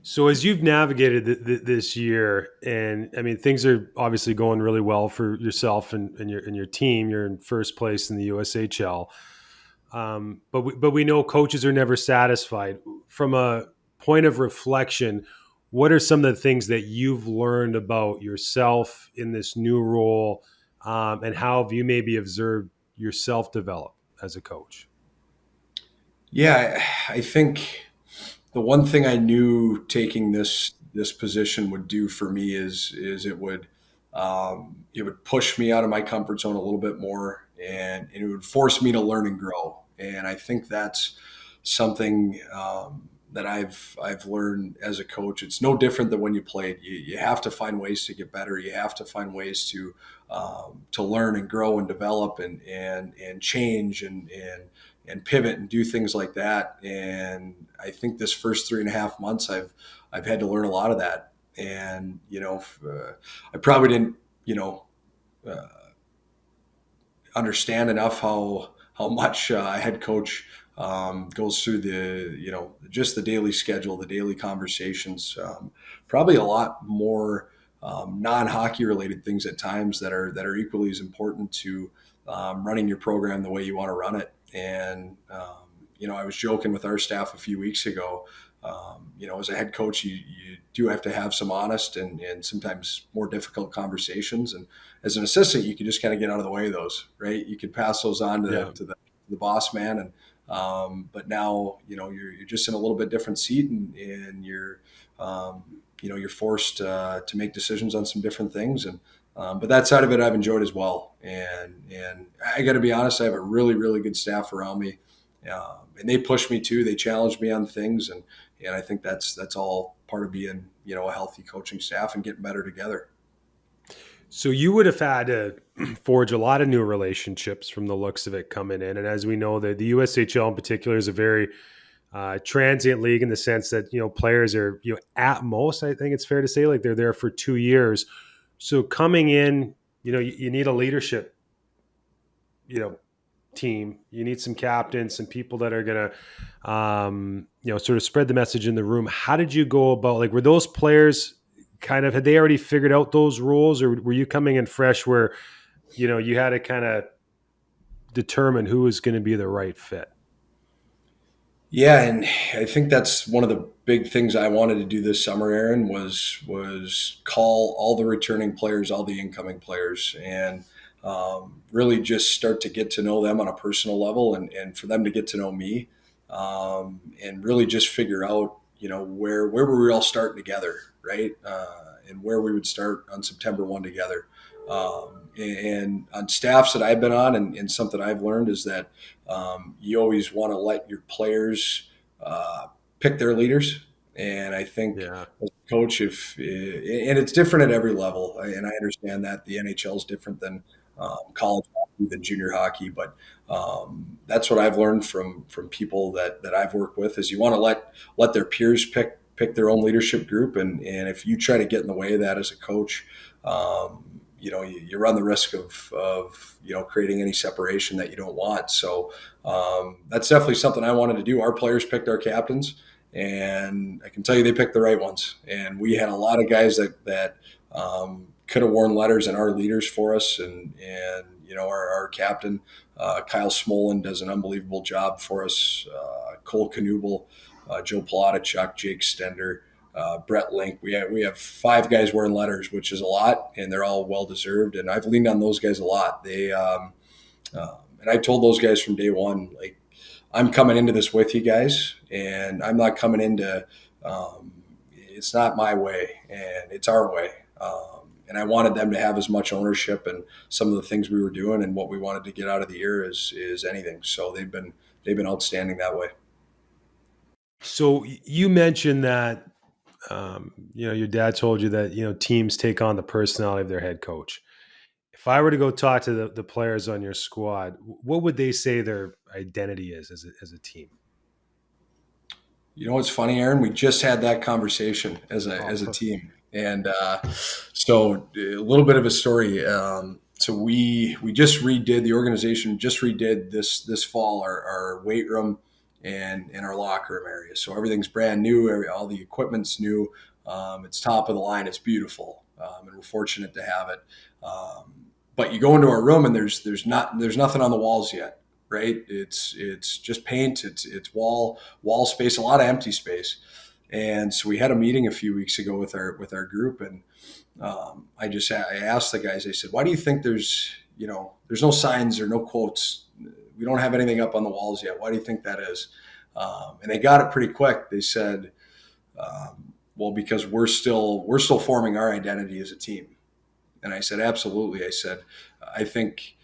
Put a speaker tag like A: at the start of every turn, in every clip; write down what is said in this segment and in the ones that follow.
A: So as you've navigated this year, and I mean things are obviously going really well for yourself and your team. You're in first place in the USHL, but we know coaches are never satisfied. From a point of reflection, what are some of the things that you've learned about yourself in this new role, and how have you maybe observed yourself develop as a coach?
B: Yeah, I think the one thing I knew taking this position would do for me is it would push me out of my comfort zone a little bit more, and it would force me to learn and grow. And I think that's something that I've learned as a coach. It's no different than when you played. You have to find ways to get better. You have to find ways to learn and grow and develop and change and pivot and do things like that. And I think this first 3.5 months, I've had to learn a lot of that. And I probably didn't uh, understand enough how much a head coach goes through the just the daily schedule, the daily conversations, probably a lot more non-hockey related things at times that are equally as important to running your program the way you want to run it. And I was joking with our staff a few weeks ago. As a head coach, you do have to have some honest and sometimes more difficult conversations. And as an assistant, you can just kind of get out of the way of those, right? You can pass those on
A: Yeah.
B: to the boss man. And but now, you're just in a little bit different seat, and you're forced to make decisions on some different things. And but that side of it, I've enjoyed as well. And I got to be honest, I have a really, really good staff around me, and they push me too. They challenge me on things, and I think that's all part of being a healthy coaching staff and getting better together.
A: So you would have had to forge a lot of new relationships from the looks of it coming in, and as we know, the USHL in particular is a very transient league in the sense that players are at most, I think it's fair to say, like they're there for 2 years. So coming in, you need a leadership, you know, team. You need some captains, some people that are gonna, sort of spread the message in the room. How did you go about? Like, were those players kind of had they already figured out those rules, or were you coming in fresh where you had to kind of determine who was going to be the right fit?
B: Yeah, and I think that's one of the big things I wanted to do this summer, Aaron, was call all the returning players, all the incoming players, and really just start to get to know them on a personal level, and for them to get to know me, and really just figure out where we were all starting together, right, and where we would start on September 1 together. And on staffs that I've been on, and something I've learned is that you always want to let your players uh, pick their leaders. And I think
A: Yeah.
B: as a coach, if and it's different at every level, and I understand that the NHL is different than college hockey, than junior hockey, but that's what I've learned from people that I've worked with is you want to let their peers pick their own leadership group, and if you try to get in the way of that as a coach, you run the risk of creating any separation that you don't want. So that's definitely something I wanted to do. Our players picked our captains, and I can tell you they picked the right ones. And we had a lot of guys that could have worn letters and are leaders for us. And our captain Kyle Smolin does an unbelievable job for us. Cole Knuble, Joe Plotachuk, Jake Stender, Brett Link. We have 5 guys wearing letters, which is a lot, and they're all well deserved. And I've leaned on those guys a lot. And I told those guys from day one, like, I'm coming into this with you guys, and I'm not coming into. It's not my way, and it's our way. And I wanted them to have as much ownership and some of the things we were doing and what we wanted to get out of the year is anything. So they've been outstanding that way.
A: So you mentioned that your dad told you that teams take on the personality of their head coach. If I were to go talk to the players on your squad, what would they say their identity is as a team?
B: You know what's funny, Aaron? We just had that conversation as a
A: Oh,
B: team, and so a little bit of a story. So we just redid the organization just redid this fall our weight room and in our locker room area. So everything's brand new. All the equipment's new. It's top of the line. It's beautiful, and we're fortunate to have it. But you go into our room and there's nothing on the walls yet, right? It's just paint. It's wall space, a lot of empty space. And so we had a meeting a few weeks ago with our group, and I asked the guys. I said, "Why do you think there's no signs or no quotes? We don't have anything up on the walls yet. Why do you think that is?" And they got it pretty quick. They said, "Well, because we're still forming our identity as a team." And I said, "Absolutely." I said, "I think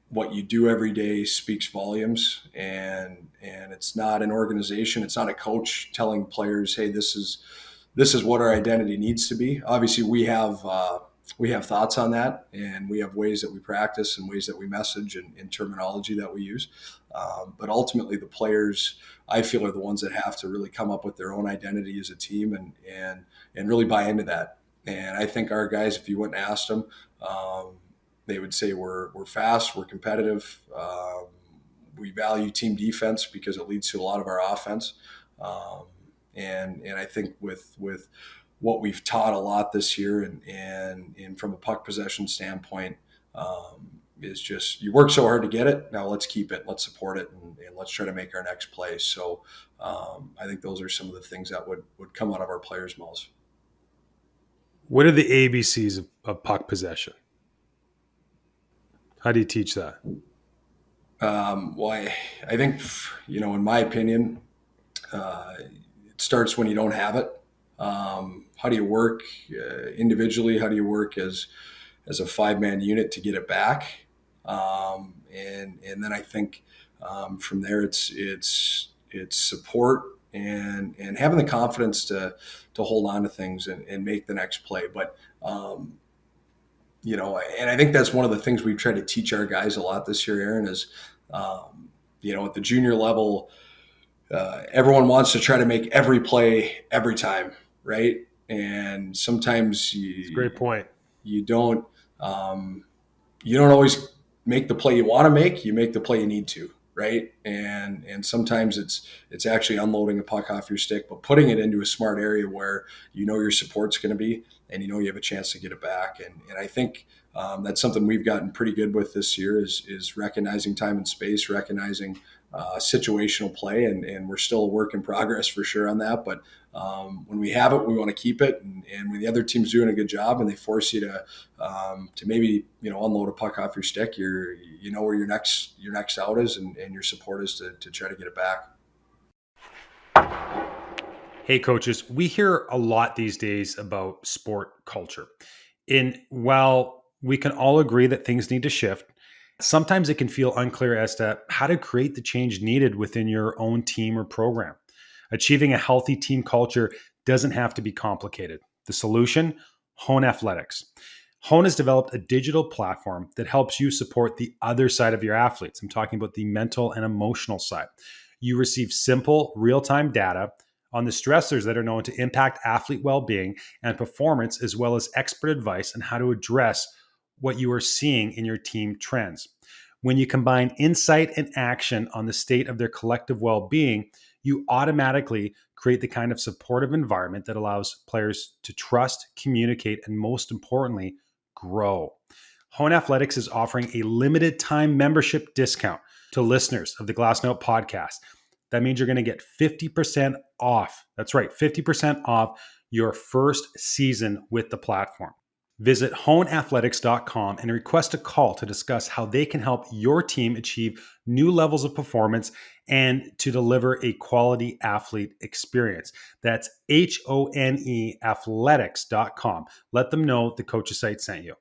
B: what you do every day speaks volumes, and it's not an organization, it's not a coach telling players, 'Hey, this is what our identity needs to be.' Obviously, we have thoughts on that, and we have ways that we practice and ways that we message and terminology that we use. But ultimately, the players, I feel, are the ones that have to really come up with their own identity as a team and really buy into that. And I think our guys, if you went and asked them, they would say we're fast, we're competitive, we value team defense because it leads to a lot of our offense. Um, and I think with what we've taught a lot this year, and from a puck possession standpoint, is just you work so hard to get it. Now let's keep it, let's support it, and let's try to make our next play. So I think those are some of the things that would come out of our players' mouths.
A: What are the ABCs of puck possession? How do you teach that?
B: Well, I think, in my opinion, it starts when you don't have it. How do you work individually? How do you work as a 5-man unit to get it back? And then I think from there it's support and having the confidence to hold on to things and make the next play. But and I think that's one of the things we've tried to teach our guys a lot this year, Aaron, is at the junior level, everyone wants to try to make every play every time, right? And sometimes
A: It's a great point.
B: you don't um, you don't always make the play you want to make. You make the play you need to, right? And sometimes it's actually unloading a puck off your stick, but putting it into a smart area where your support's going to be, and you have a chance to get it back. And I think that's something we've gotten pretty good with this year is recognizing time and space, recognizing situational play, and we're still a work in progress for sure on that. But when we have it, we want to keep it, and when the other team's doing a good job and they force you to maybe unload a puck off your stick, you know where your next out is, and your support is to try to get it back.
A: Hey, coaches, we hear a lot these days about sport culture. And while we can all agree that things need to shift, sometimes it can feel unclear as to how to create the change needed within your own team or program. Achieving a healthy team culture doesn't have to be complicated. The solution? Hone Athletics. Hone has developed a digital platform that helps you support the other side of your athletes. I'm talking about the mental and emotional side. You receive simple, real time data on the stressors that are known to impact athlete well being and performance, as well as expert advice on how to address what you are seeing in your team trends. When you combine insight and action on the state of their collective well being, you automatically create the kind of supportive environment that allows players to trust, communicate, and most importantly, grow. Hone Athletics is offering a limited time membership discount to listeners of the Glassnote podcast. That means you're going to get 50% off. That's right, 50% off your first season with the platform. Visit honeathletics.com and request a call to discuss how they can help your team achieve new levels of performance and to deliver a quality athlete experience. That's HONE athletics.com. Let them know the Coach's Site sent you.